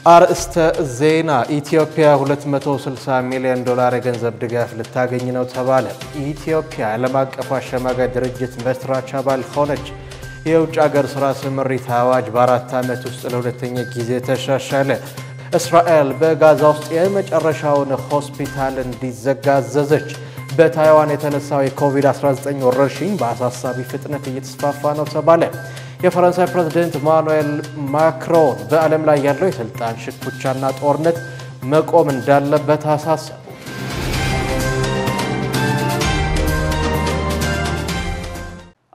አርእስተ ዜና ኢትዮጵያ $260 ሚሊዮን የገንዘብ ድጋፍ ልታገኝ ነው ተባለ። ኢትዮጵያ ዓለም አቀፍ አሸማጋይ ድርጅት መስራች አባል ሆነች። የውጭ ሀገር ስራ ስምሪት አዋጅ በ4 ዓመት ውስጥ ለሁለተኛ ጊዜ ተሻሻለ። እስራኤል በጋዛ ውስጥ የመጨረሻውን ሆስፒታል እንዲዘጋ አዘዘች። በታይዋን የተነሳው የኮቪድ-19 ወረርሽኝ በአሳሳቢ ፍጥነት እየተስፋፋ ነው ተባለ። የፈረንሳይ ፕሬዝዳንት ኢማኑኤል ማክሮን በዓለም ላይ ያለው የስልጣን ሽኩቻና ጦርነት መቆም እንዳለበት አሳሰቡ።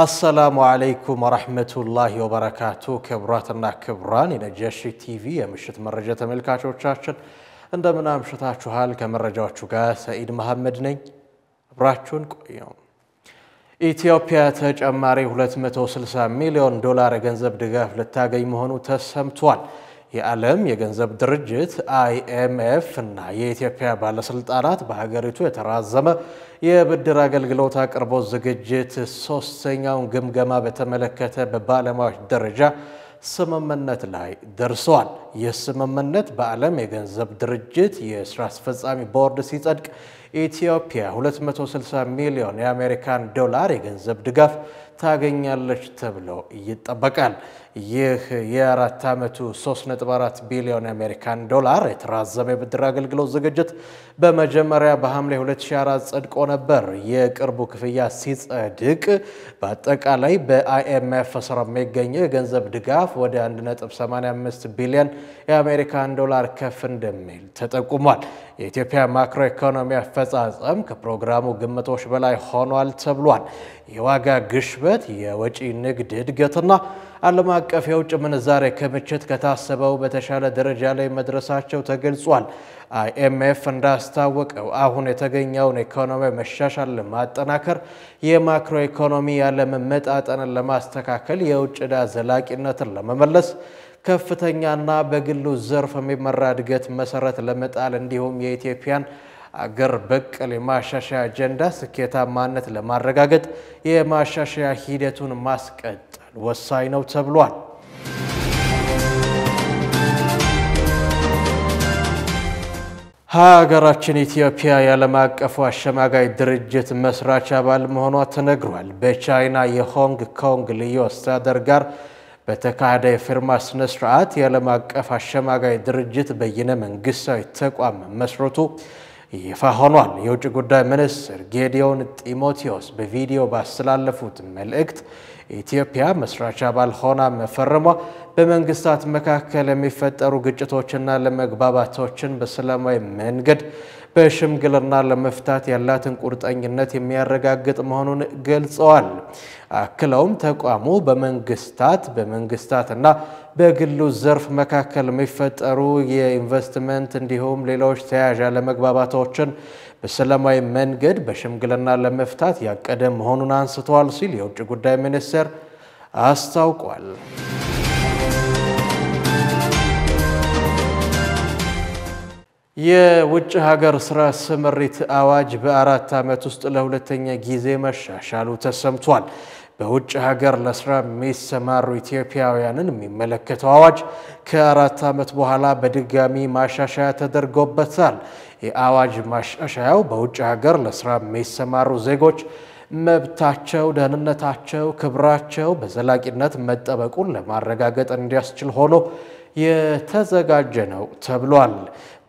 አሰላሙ አለይኩም ወራህመቱላሂ ወበረካቱ። ክብራትና ክብራን የነጃሺ ቲቪ የምሽት መረጃ ተመልካቾቻችን እንደምን አምሽታችኋል? ከመረጃዎቹ ጋር ሰዒድ መሐመድ ነኝ። አብራችሁን ቆዩ። ኢትዮጵያ ተጨማሪ $260 ሚሊዮን የገንዘብ ድጋፍ ልታገኝ መሆኑ ተሰምቷል። የዓለም የገንዘብ ድርጅት IMF እና የኢትዮጵያ ባለስልጣናት በሀገሪቱ የተራዘመ የብድር አገልግሎት አቅርቦት ዝግጅት ሶስተኛውን ግምገማ በተመለከተ በባለሙያዎች ደረጃ ስምምነት ላይ ደርሰዋል። የስምምነት በዓለም የገንዘብ ድርጅት የሥራ አስፈጻሚ ቦርድ ሲጸድቅ ኢትዮጵያ $260 ሚሊዮን የገንዘብ ድጋፍ ታገኛለች ተብሎ ይጠበቃል። ይህ የ4 ዓመቱ $3.4 ቢሊዮን የተራዘመ የብድር አገልግሎት ዝግጅት በመጀመሪያ በሐምሌ 2004 ጸድቆ ነበር። የቅርቡ ክፍያ ሲጸድቅ በአጠቃላይ በIMF ስር የሚገኘው የገንዘብ ድጋፍ ወደ $1.85 ቢሊዮን ከፍ እንደሚል ተጠቁሟል። የኢትዮጵያ ማክሮ ኢኮኖሚ አፈጻጸም ከፕሮግራሙ ግምቶች በላይ ሆኗል ተብሏል። የዋጋ ግሽበት፣ የወጪ ንግድ እድገትና ዓለም አቀፍ የውጭ ምንዛሬ ክምችት ከታሰበው በተሻለ ደረጃ ላይ መድረሳቸው ተገልጿል። IMF እንዳስታወቀው አሁን የተገኘውን ኢኮኖሚ መሻሻል ለማጠናከር የማክሮ ኢኮኖሚ ያለመመጣጠንን ለማስተካከል የውጭ ዕዳ ዘላቂነትን ለመመለስ ከፍተኛና በግሉ ዘርፍ የሚመራ እድገት መሰረት ለመጣል እንዲሁም የኢትዮጵያን አገር በቀል የማሻሻያ አጀንዳ ስኬታማነት ለማረጋገጥ የማሻሻያ ሂደቱን ማስቀጠል ወሳኝ ነው ተብሏል። ሀገራችን ኢትዮጵያ የዓለም አቀፍ አሸማጋይ ድርጅት መስራች አባል መሆኗ ተነግሯል። በቻይና የሆንግ ኮንግ ልዩ አስተዳደር ጋር በተካሄደ የፊርማ ስነ ስርዓት የዓለም አቀፍ አሸማጋይ ድርጅት በይነ መንግስታዊ ተቋም መስርቱ ይፋ ሆኗል። የውጭ ጉዳይ ሚኒስትር ጌዲዮን ጢሞቴዎስ በቪዲዮ ባስተላለፉት መልእክት ኢትዮጵያ መስራች አባል ሆና መፈረሟ በመንግስታት መካከል የሚፈጠሩ ግጭቶችና ለመግባባቶችን በሰላማዊ መንገድ በሽምግልና ለመፍታት ያላትን ቁርጠኝነት የሚያረጋግጥ መሆኑን ገልጸዋል። አክለውም ተቋሙ በመንግስታትና በግሉ ዘርፍ መካከል የሚፈጠሩ የኢንቨስትመንት እንዲሁም ሌሎች ተያያዥ ለመግባባቶችን በሰላማዊ መንገድ በሽምግልና ለመፍታት ያቀደ መሆኑን አንስተዋል ሲል የውጭ ጉዳይ ሚኒስቴር አስታውቋል። የውጭ ሀገር ስራ ስምሪት አዋጅ በ4 ዓመት ውስጥ ለሁለተኛ ጊዜ መሻሻሉ ተሰምቷል። በውጭ ሀገር ለስራ የሚሰማሩ ኢትዮጵያውያንን የሚመለከተው አዋጅ ከ4 ዓመት በኋላ በድጋሚ ማሻሻያ ተደርጎበታል። የአዋጅ ማሻሻያው በውጭ ሀገር ለስራ የሚሰማሩ ዜጎች መብታቸው፣ ደህንነታቸው፣ ክብራቸው በዘላቂነት መጠበቁን ለማረጋገጥ እንዲያስችል ሆኖ የተዘጋጀ ነው ተብሏል።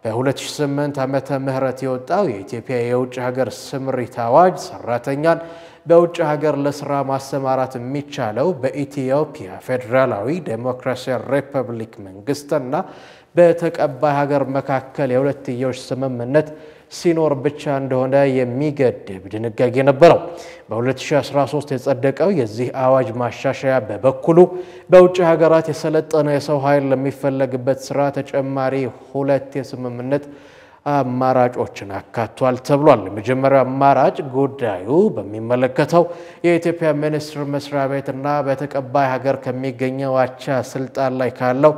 በ2008 ዓመተ ምህረት የወጣው የኢትዮጵያ የውጭ ሀገር ስምሪት አዋጅ ሰራተኛን በውጭ ሀገር ለስራ ማሰማራት የሚቻለው በኢትዮጵያ ፌዴራላዊ ዴሞክራሲያዊ ሪፐብሊክ መንግስትና በተቀባይ ሀገር መካከል የሁለትዮሽ ስምምነት ሲኖር ብቻ እንደሆነ የሚገድብ ድንጋጌ ነበረው። በ2013 የጸደቀው የዚህ አዋጅ ማሻሻያ በበኩሉ በውጭ ሀገራት የሰለጠነ የሰው ኃይል ለሚፈለግበት ስራ ተጨማሪ 2 የስምምነት አማራጮችን አካቷል ተብሏል። መጀመሪያው አማራጭ ጉዳዩ በሚመለከተው የኢትዮጵያ ሚኒስትር መስሪያ ቤትና በተቀባይ ሀገር ከሚገኘው አቻ ስልጣን ላይ ካለው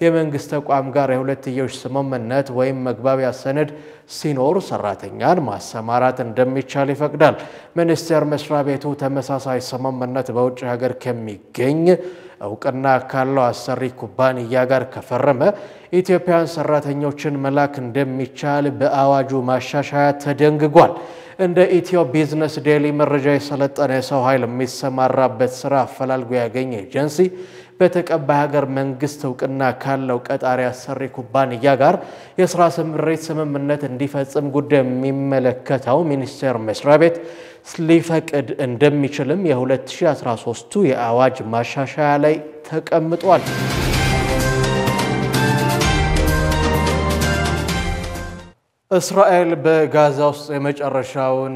የመንግስት ተቋም ጋር የሁለትዮሽ ስምምነት ወይም መግባቢያ ሰነድ ሲኖር ሰራተኛን ማሰማራት እንደሚቻል ይፈቅዳል። ሚኒስቴር መስሪያ ቤቱ ተመሳሳይ ስምምነት በውጭ ሀገር ከሚገኝ እውቅና ካለው አሰሪ ኩባንያ ጋር ከፈረመ ኢትዮጵያውያን ሰራተኞችን መላክ እንደሚቻል በአዋጁ ማሻሻያ ተደንግጓል። እንደ ኢትዮ ቢዝነስ ዴሊ መረጃ የሰለጠነ የሰው ኃይል የሚሰማራበት ስራ አፈላልጎ ያገኘ ኤጀንሲ በተቀባይ ሀገር መንግስት እውቅና ካለው ቀጣሪ አሰሪ ኩባንያ ጋር የሥራ ስምሪት ስምምነት እንዲፈጽም ጉዳይ የሚመለከተው ሚኒስቴር መስሪያ ቤት ሊፈቅድ እንደሚችልም የ2013ቱ የአዋጅ ማሻሻያ ላይ ተቀምጧል። እስራኤል በጋዛ ውስጥ የመጨረሻውን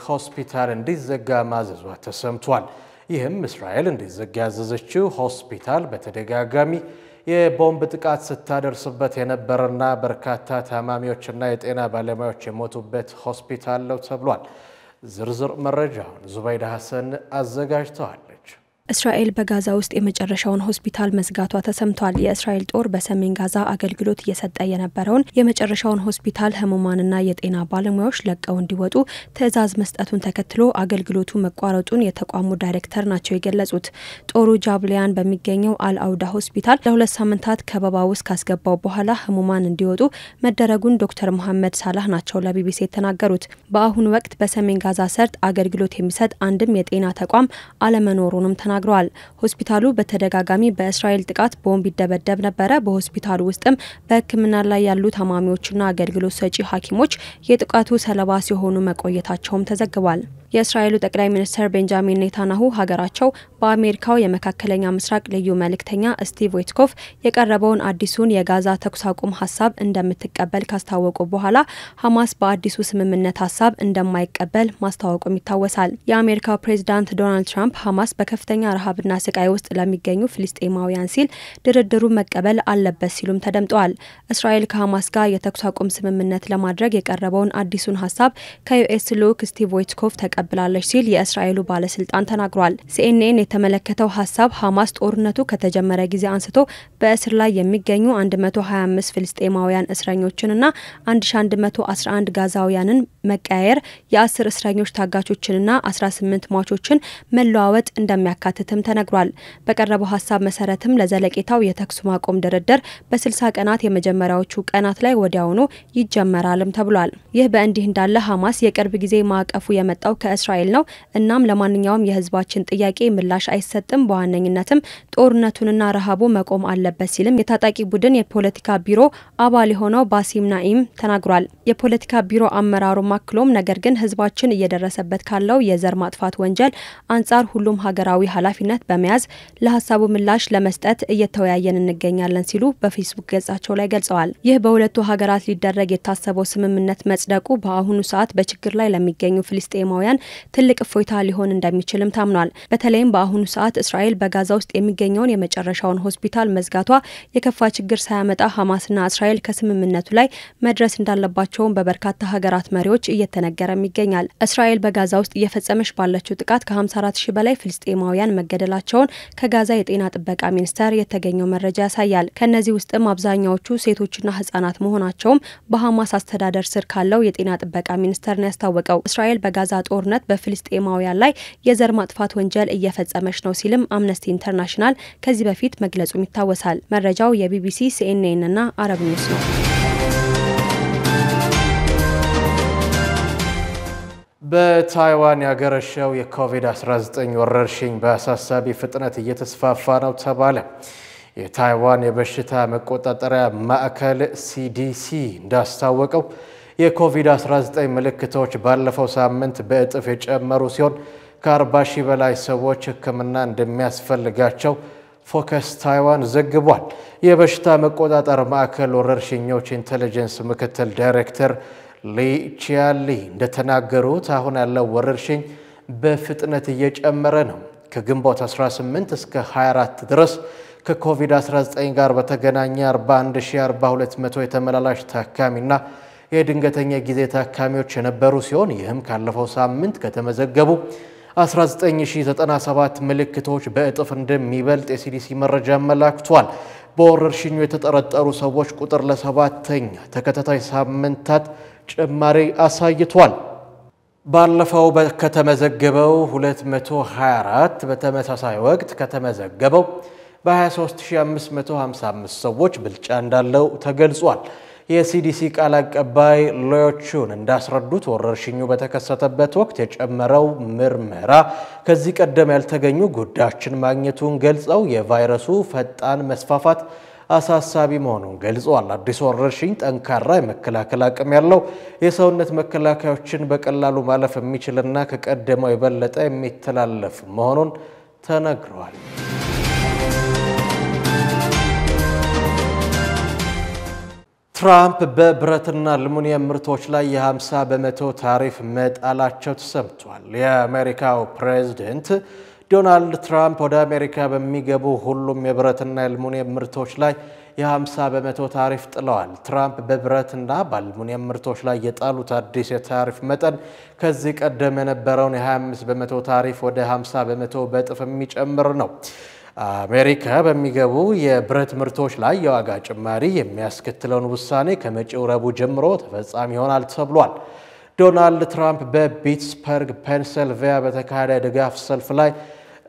ሆስፒታል እንዲዘጋ ማዘዟ ተሰምቷል። ይህም እስራኤል እንዲዘጋ ያዘዘችው ሆስፒታል በተደጋጋሚ የቦምብ ጥቃት ስታደርስበት የነበረና በርካታ ታማሚዎችና የጤና ባለሙያዎች የሞቱበት ሆስፒታል ነው ተብሏል። ዝርዝር መረጃውን ዙበይዳ ሐሰን አዘጋጅተዋለች። እስራኤል በጋዛ ውስጥ የመጨረሻውን ሆስፒታል መዝጋቷ ተሰምቷል። የእስራኤል ጦር በሰሜን ጋዛ አገልግሎት እየሰጠ የነበረውን የመጨረሻውን ሆስፒታል ህሙማንና የጤና ባለሙያዎች ለቀው እንዲወጡ ትዕዛዝ መስጠቱን ተከትሎ አገልግሎቱ መቋረጡን የተቋሙ ዳይሬክተር ናቸው የገለጹት። ጦሩ ጃብሊያን በሚገኘው አልአውዳ ሆስፒታል ለ2 ሳምንታት ከበባ ውስጥ ካስገባው በኋላ ህሙማን እንዲወጡ መደረጉን ዶክተር መሐመድ ሳላህ ናቸው ለቢቢሲ የተናገሩት። በአሁኑ ወቅት በሰሜን ጋዛ ሰርጥ አገልግሎት የሚሰጥ አንድም የጤና ተቋም አለመኖሩንም ተናግረዋል። ሆስፒታሉ በተደጋጋሚ በእስራኤል ጥቃት ቦምብ ይደበደብ ነበር። በሆስፒታሉ ውስጥም በህክምና ላይ ያሉ ታማሚዎችና አገልግሎት ሰጪ ሐኪሞች የጥቃቱ ሰለባ ሲሆኑ መቆየታቸውም ተዘግቧል። የእስራኤሉ ጠቅላይ ሚኒስትር ቤንጃሚን ኔታንያሁ ሀገራቸው በአሜሪካው የመካከለኛ ምስራቅ ልዩ መልእክተኛ ስቲቭ ዊትኮፍ የቀረበውን አዲሱን የጋዛ ተኩስ አቁም ሐሳብ እንደምትቀበል ካስታወቁ በኋላ ሐማስ በአዲሱ ስምምነት ሐሳብ እንደማይቀበል ማስታወቁም ይታወሳል። የአሜሪካው ፕሬዝዳንት ዶናልድ ትራምፕ ሐማስ በከፍተኛ ረሃብና ስቃይ ውስጥ ለሚገኙ ፍልስጤማውያን ሲል ድርድሩ መቀበል አለበት ሲሉም ተደምጠዋል። እስራኤል ከሐማስ ጋር የተኩስ አቁም ስምምነት ለማድረግ የቀረበውን አዲሱን ሐሳብ ከዩኤስ ልዑክ ስቲቭ ዊትኮፍ ተቀብላለች ሲል የእስራኤሉ ባለስልጣን ተናግሯል። ሲኤንኤን የተመለከተው ሐሳብ ሐማስ ጦርነቱ ከተጀመረ ጊዜ አንስቶ በእስር ላይ የሚገኙ 125 ፍልስጤማውያን እስረኞችንና 1111 ጋዛውያንን መቀያየር፣ የ10 እስረኞች ታጋቾችንና 18 ሟቾችን መለዋወጥ እንደሚያካትትም ተነግሯል። በቀረበው ሐሳብ መሰረትም ለዘለቄታው የተኩስ ማቆም ድርድር በ60 ቀናት የመጀመሪያዎቹ ቀናት ላይ ወዲያውኑ ይጀመራልም ተብሏል። ይህ በእንዲህ እንዳለ ሐማስ የቅርብ ጊዜ ማዕቀፉ የመጣው ከእስራኤል ነው። እናም ለማንኛውም የህዝባችን ጥያቄ ምላሽ አይሰጥም፣ በዋነኝነትም ጦርነቱንና ረሃቡ መቆም አለበት ሲልም የታጣቂ ቡድን የፖለቲካ ቢሮ አባል የሆነው ባሲም ናኢም ተናግሯል። የፖለቲካ ቢሮ አመራሩ ማክሎም ነገር ግን ህዝባችን እየደረሰበት ካለው የዘር ማጥፋት ወንጀል አንጻር ሁሉም ሀገራዊ ኃላፊነት በመያዝ ለሐሳቡ ምላሽ ለመስጠት እየተወያየን እንገኛለን ሲሉ በፌስቡክ ገጻቸው ላይ ገልጸዋል። ይህ በሁለቱ ሀገራት ሊደረግ የታሰበው ስምምነት መጽደቁ በአሁኑ ሰዓት በችግር ላይ ለሚገኙ ፍልስጤማውያን ትልቅ እፎይታ ሊሆን እንደሚችልም ታምኗል። በተለይም በአሁኑ ሰዓት እስራኤል በጋዛ ውስጥ የሚገኘውን የመጨረሻውን ሆስፒታል መዝጋቷ የከፋ ችግር ሳያመጣ ሐማስና እስራኤል ከስምምነቱ ላይ መድረስ እንዳለባቸውም በበርካታ ሀገራት መሪዎች እየተነገረም ይገኛል። እስራኤል በጋዛ ውስጥ እየፈጸመች ባለችው ጥቃት ከ54,000 በላይ ፍልስጤማውያን መገደላቸውን ከጋዛ የጤና ጥበቃ ሚኒስቴር የተገኘው መረጃ ያሳያል። ከነዚህ ውስጥም አብዛኛዎቹ ሴቶችና ህጻናት መሆናቸውም በሐማስ አስተዳደር ስር ካለው የጤና ጥበቃ ሚኒስቴር ነው ያስታወቀው። እስራኤል በጋዛ ጦርነት በፍልስጤማውያን ላይ የዘር ማጥፋት ወንጀል እየፈጸመች ነው ሲልም አምነስቲ ኢንተርናሽናል ከዚህ በፊት መግለጹም ይታወሳል። መረጃው የቢቢሲ፣ ሲኤንኤን እና አረብ ኒውስ ነው። በታይዋን ያገረሸው የኮቪድ-19 ወረርሽኝ በአሳሳቢ ፍጥነት እየተስፋፋ ነው ተባለ። የታይዋን የበሽታ መቆጣጠሪያ ማዕከል ሲዲሲ እንዳስታወቀው የኮቪድ-19 ምልክቶች ባለፈው ሳምንት በእጥፍ የጨመሩ ሲሆን ከ40,000 በላይ ሰዎች ሕክምና እንደሚያስፈልጋቸው ፎከስ ታይዋን ዘግቧል። የበሽታ መቆጣጠር ማዕከል ወረርሽኞች ኢንተለጀንስ ምክትል ዳይሬክተር ሊ ቺያሊ እንደተናገሩት አሁን ያለው ወረርሽኝ በፍጥነት እየጨመረ ነው። ከግንቦት 18 እስከ 24 ድረስ ከኮቪድ-19 ጋር በተገናኘ 41,200 የተመላላሽ ታካሚና የድንገተኛ ጊዜ ታካሚዎች የነበሩ ሲሆን ይህም ካለፈው ሳምንት ከተመዘገቡ 19,097 ምልክቶች በእጥፍ እንደሚበልጥ የሲዲሲ መረጃ አመላክቷል። በወረርሽኙ የተጠረጠሩ ሰዎች ቁጥር ለ7ኛ ተከታታይ ሳምንታት ጭማሪ አሳይቷል። ባለፈው ከተመዘገበው 224 በተመሳሳይ ወቅት ከተመዘገበው በ23555 ሰዎች ብልጫ እንዳለው ተገልጿል። የሲዲሲ ቃል አቀባይ ሎዮቹን እንዳስረዱት ወረርሽኙ በተከሰተበት ወቅት የጨመረው ምርመራ ከዚህ ቀደም ያልተገኙ ጉዳዮችን ማግኘቱን ገልጸው የቫይረሱ ፈጣን መስፋፋት አሳሳቢ መሆኑን ገልጸዋል። አዲስ ወረርሽኝ ጠንካራ የመከላከል አቅም ያለው የሰውነት መከላከያዎችን በቀላሉ ማለፍ የሚችልና ከቀደመው የበለጠ የሚተላለፍ መሆኑን ተነግሯል። ትራምፕ በብረትና አሉሚኒየም ምርቶች ላይ የ50 በመቶ ታሪፍ መጣላቸው ተሰምቷል። የአሜሪካው ፕሬዝዳንት ዶናልድ ትራምፕ ወደ አሜሪካ በሚገቡ ሁሉም የብረትና አሉሚኒየም ምርቶች ላይ የ50 በመቶ ታሪፍ ጥለዋል። ትራምፕ በብረትና በአሉሚኒየም ምርቶች ላይ የጣሉት አዲስ የታሪፍ መጠን ከዚህ ቀደም የነበረውን የ25 በመቶ ታሪፍ ወደ 50 በመቶ በእጥፍ የሚጨምር ነው። አሜሪካ በሚገቡ የብረት ምርቶች ላይ የዋጋ ጭማሪ የሚያስከትለውን ውሳኔ ከመጪው ረቡዕ ጀምሮ ተፈጻሚ ይሆናል ተብሏል። ዶናልድ ትራምፕ በፒትስበርግ ፔንሲልቬኒያ በተካሄደ የድጋፍ ሰልፍ ላይ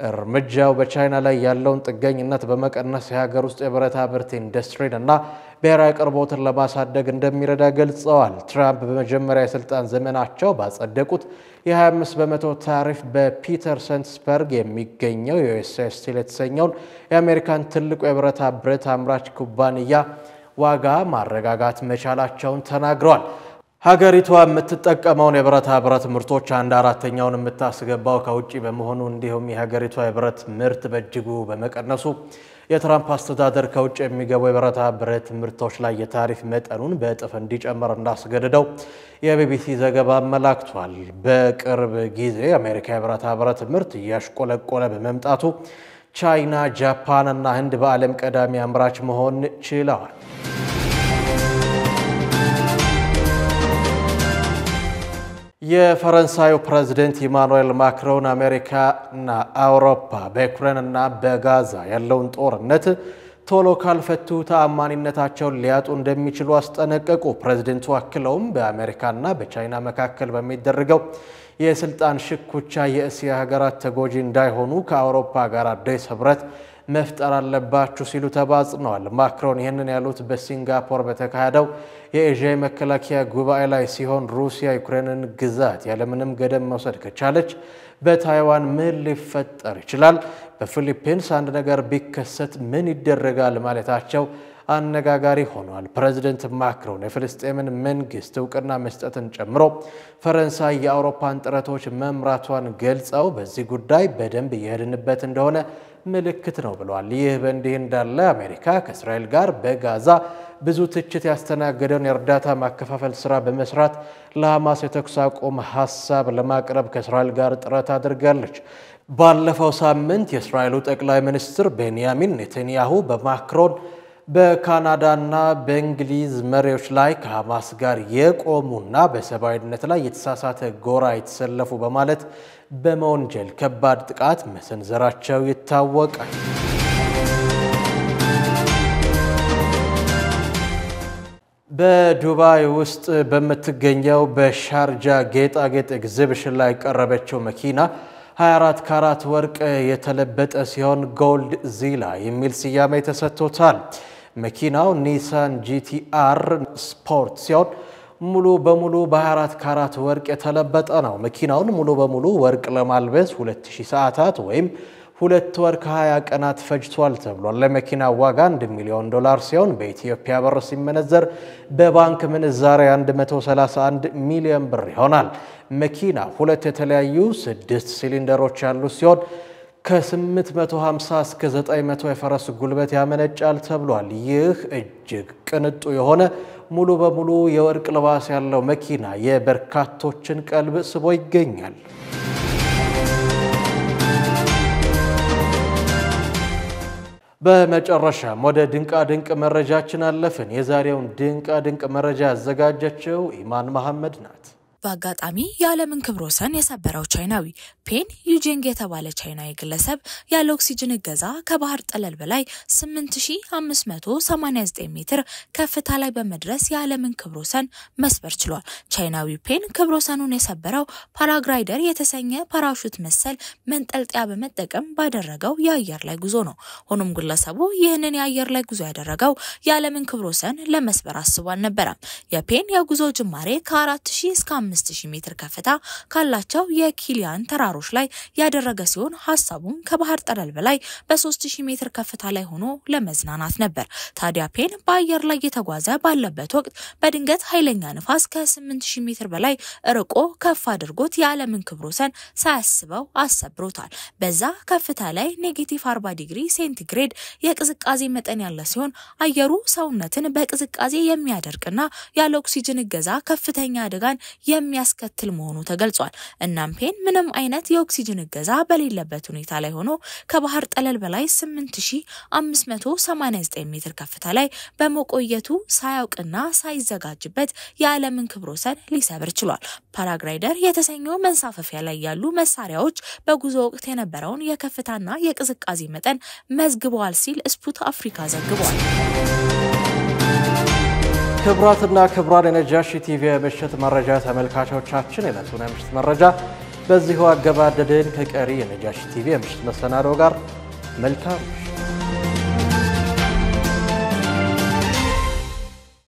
እርምጃው በቻይና ላይ ያለውን ጥገኝነት በመቀነስ የሀገር ውስጥ የብረታ ብረት ኢንዱስትሪን እና ብሔራዊ አቅርቦትን ለማሳደግ እንደሚረዳ ገልጸዋል። ትራምፕ በመጀመሪያ የስልጣን ዘመናቸው ባጸደቁት የ25 በመቶ ታሪፍ በፒተርሰንስበርግ የሚገኘው የዩኤስኤ ስቲል የተሰኘውን የአሜሪካን ትልቁ የብረታ ብረት አምራች ኩባንያ ዋጋ ማረጋጋት መቻላቸውን ተናግረዋል። ሀገሪቷ የምትጠቀመውን የብረታ ብረት ምርቶች 1/4ኛውን የምታስገባው ከውጪ በመሆኑ እንዲሁም የሀገሪቷ የብረት ምርት በእጅጉ በመቀነሱ የትራምፕ አስተዳደር ከውጭ የሚገቡ የብረታ ብረት ምርቶች ላይ የታሪፍ መጠኑን በእጥፍ እንዲጨምር እንዳስገደደው የቢቢሲ ዘገባ አመላክቷል። በቅርብ ጊዜ የአሜሪካ የብረታ ብረት ምርት እያሽቆለቆለ በመምጣቱ ቻይና፣ ጃፓን እና ህንድ በዓለም ቀዳሚ አምራች መሆን ችለዋል። የፈረንሳዩ ፕሬዝዳንት ኢማኑኤል ማክሮን አሜሪካና አውሮፓ በዩክሬንና በጋዛ ያለውን ጦርነት ቶሎ ካልፈቱ ተአማኒነታቸውን ሊያጡ እንደሚችሉ አስጠነቀቁ። ፕሬዝዳንቱ አክለውም በአሜሪካና በቻይና መካከል በሚደረገው የስልጣን ሽኩቻ የእስያ ሀገራት ተጎጂ እንዳይሆኑ ከአውሮፓ ጋር አዲስ ህብረት መፍጠር አለባችሁ ሲሉ ተባጽነዋል። ማክሮን ይህንን ያሉት በሲንጋፖር በተካሄደው የኤዥያ መከላከያ ጉባኤ ላይ ሲሆን ሩሲያ ዩክሬንን ግዛት ያለምንም ገደብ መውሰድ ከቻለች በታይዋን ምን ሊፈጠር ይችላል? በፊሊፒንስ አንድ ነገር ቢከሰት ምን ይደረጋል ማለታቸው አነጋጋሪ ሆኗል። ፕሬዝዳንት ማክሮን የፍልስጤምን መንግስት እውቅና መስጠትን ጨምሮ ፈረንሳይ የአውሮፓን ጥረቶች መምራቷን ገልጸው በዚህ ጉዳይ በደንብ እየሄድንበት እንደሆነ ምልክት ነው ብለዋል። ይህ በእንዲህ እንዳለ አሜሪካ ከእስራኤል ጋር በጋዛ ብዙ ትችት ያስተናገደውን የእርዳታ ማከፋፈል ስራ በመስራት ለሐማስ የተኩስ አቁም ሐሳብ ለማቅረብ ከእስራኤል ጋር ጥረት አድርጋለች። ባለፈው ሳምንት የእስራኤሉ ጠቅላይ ሚኒስትር ቤንያሚን ኔታንያሁ በማክሮን በካናዳና በእንግሊዝ መሪዎች ላይ ከሐማስ ጋር የቆሙና በሰብአዊነት ላይ የተሳሳተ ጎራ የተሰለፉ በማለት በመወንጀል ከባድ ጥቃት መሰንዘራቸው ይታወቃል። በዱባይ ውስጥ በምትገኘው በሻርጃ ጌጣጌጥ ኤግዚቢሽን ላይ ቀረበችው መኪና 24 ካራት ወርቅ የተለበጠ ሲሆን ጎልድ ዚላ የሚል ስያሜ ተሰጥቶታል። መኪናው ኒሳን ጂቲአር ስፖርት ሲሆን ሙሉ በሙሉ በ24 ካራት ወርቅ የተለበጠ ነው። መኪናውን ሙሉ በሙሉ ወርቅ ለማልበስ 2000 ሰዓታት ወይም 2 ወር ከ20 ቀናት ፈጅቷል ተብሏል። ለመኪናው ዋጋ $1 ሚሊዮን ሲሆን በኢትዮጵያ ብር ሲመነዘር በባንክ ምንዛሬ 131 ሚሊዮን ብር ይሆናል። መኪና ሁለት የተለያዩ 6 ሲሊንደሮች ያሉት ሲሆን ከ850 እስከ 900 የፈረስ ጉልበት ያመነጫል ተብሏል። ይህ እጅግ ቅንጡ የሆነ ሙሉ በሙሉ የወርቅ ልባስ ያለው መኪና የበርካቶችን ቀልብ ስቦ ይገኛል። በመጨረሻም ወደ ድንቃ ድንቅ መረጃችን አለፍን። የዛሬውን ድንቃ ድንቅ መረጃ ያዘጋጀችው ኢማን መሐመድ ናት። በአጋጣሚ የዓለምን ክብረ ወሰን የሰበረው ቻይናዊ ፔን ዩጂንግ የተባለ ቻይናዊ ግለሰብ ያለ ኦክሲጅን እገዛ ከባህር ጠለል በላይ 8589 ሜትር ከፍታ ላይ በመድረስ የዓለምን ክብረ ወሰን መስበር ችሏል። ቻይናዊ ፔን ክብረ ወሰኑን የሰበረው ፓራግራይደር የተሰኘ ፓራሹት መሰል መንጠልጠያ በመጠቀም ባደረገው የአየር ላይ ጉዞ ነው። ሆኖም ግለሰቡ ይህንን የአየር ላይ ጉዞ ያደረገው የዓለምን ክብረ ወሰን ለመስበር አስቦ አልነበረም። የፔን የጉዞ ጅማሬ ከ4000 እስከ 5000 ሜትር ከፍታ ካላቸው የኪሊያን ተራሮች ላይ ያደረገ ሲሆን ሐሳቡም ከባህር ጠለል በላይ በ3000 ሜትር ከፍታ ላይ ሆኖ ለመዝናናት ነበር። ታዲያ ፔን በአየር ላይ የተጓዘ ባለበት ወቅት በድንገት ኃይለኛ ንፋስ ከ8000 ሜትር በላይ ርቆ ከፍ አድርጎት የዓለምን ክብረ ወሰን ሳያስበው አሰብሮታል። በዛ ከፍታ ላይ -40 ዲግሪ ሴንቲግሬድ የቅዝቃዜ መጠን ያለ ሲሆን አየሩ ሰውነትን በቅዝቃዜ የሚያደርቅና ያለ ኦክሲጅን እገዛ ከፍተኛ አደጋን የሚያስከትል መሆኑ ተገልጿል። እናም ፔን ምንም አይነት የኦክሲጅን እገዛ በሌለበት ሁኔታ ላይ ሆኖ ከባህር ጠለል በላይ 8589 ሜትር ከፍታ ላይ በመቆየቱ ሳያውቅና ሳይዘጋጅበት የዓለምን ክብረ ወሰን ሊሰብር ችሏል። ፓራግራይደር የተሰኘው መንሳፈፊያ ላይ ያሉ መሳሪያዎች በጉዞ ወቅት የነበረውን የከፍታና የቅዝቃዜ መጠን መዝግበዋል ሲል ስፑት አፍሪካ ዘግቧል። ክብራትና ክብራን የነጃሺ ቲቪ የምሽት መረጃ ተመልካቾቻችን የዕለቱን የምሽት መረጃ በዚሁ አገባደድን። ከቀሪ የነጃሺ ቲቪ የምሽት መሰናዶ ጋር መልካም